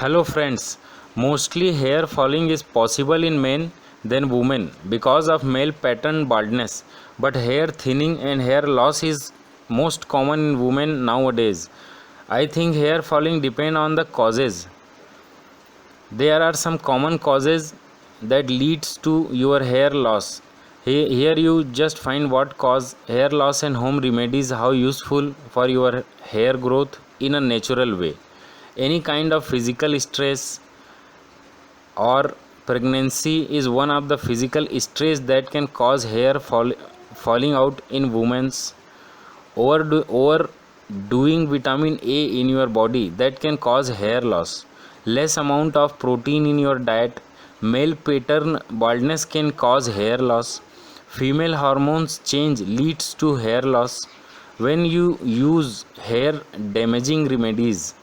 Hello friends, mostly hair falling is possible in men than women because of male pattern baldness, but hair thinning and hair loss is most common in women nowadays. I think hair falling depend on the causes. There are some common causes that leads to your hair loss. Here you just find what cause hair loss and home remedies how useful for your hair growth in a natural way. Any kind of physical stress or pregnancy is one of the physical stress that can cause falling out in women's. Overdoing vitamin A in your body that can cause hair loss. Less amount of protein in your diet. Male pattern baldness can cause hair loss. Female hormones change leads to hair loss. When you use hair damaging remedies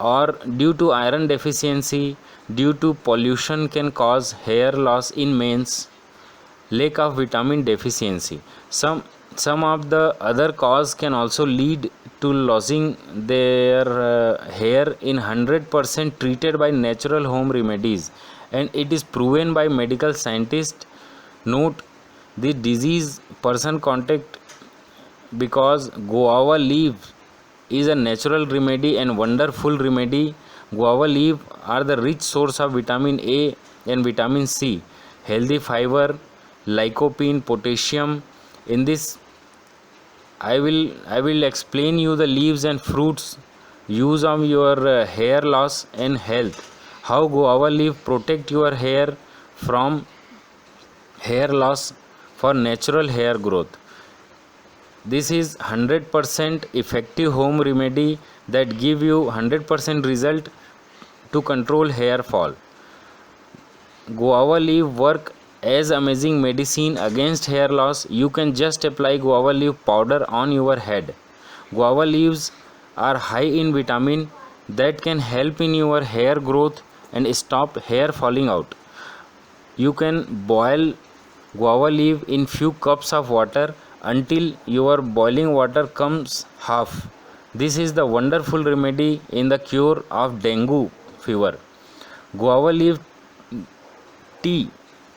or due to iron deficiency, due to pollution can cause hair loss in men's. Lack of vitamin deficiency, some of the other cause can also lead to losing their hair in 100% treated by natural home remedies, and it is proven by medical scientists. Note the disease person contact because guava leaf is a natural remedy and wonderful remedy. Guava leaf are the rich source of vitamin A and vitamin C, healthy fiber, lycopene, potassium. In this I will explain you the leaves and fruits use of your hair loss and health. How guava leaf protect your hair from hair loss for natural hair growth. This is 100% effective home remedy that give you 100% result to control hair fall. Guava leaf work as amazing medicine against hair loss. You can just apply guava leaf powder on your head. Guava leaves are high in vitamin that can help in your hair growth and stop hair falling out. You can boil guava leaf in few cups of water until your boiling water comes half. This is the wonderful remedy in the cure of dengue fever. Guava leaf tea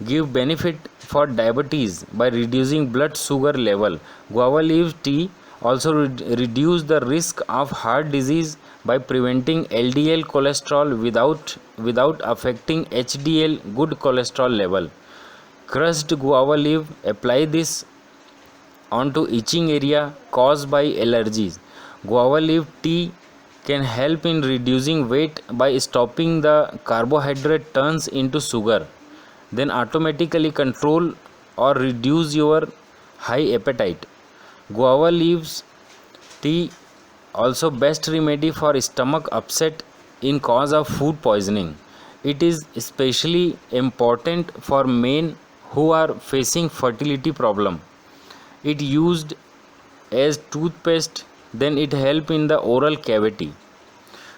give benefit for diabetes by reducing blood sugar level. Guava leaf tea also reduce the risk of heart disease by preventing LDL cholesterol without affecting HDL good cholesterol level. Crushed guava leaf, apply this onto itching area caused by allergies. Guava leaf tea can help in reducing weight by stopping the carbohydrate turns into sugar, then automatically control or reduce your high appetite. Guava leaves tea also best remedy for stomach upset in cause of food poisoning. It is especially important for men who are facing fertility problem. It used as toothpaste, then it help in the oral cavity.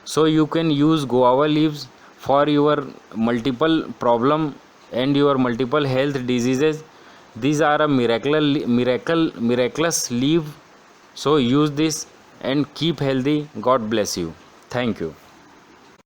So you can use guava leaves for your multiple problem and your multiple health diseases. These are a miraculous leaf. So use this and keep healthy. God bless you. Thank you.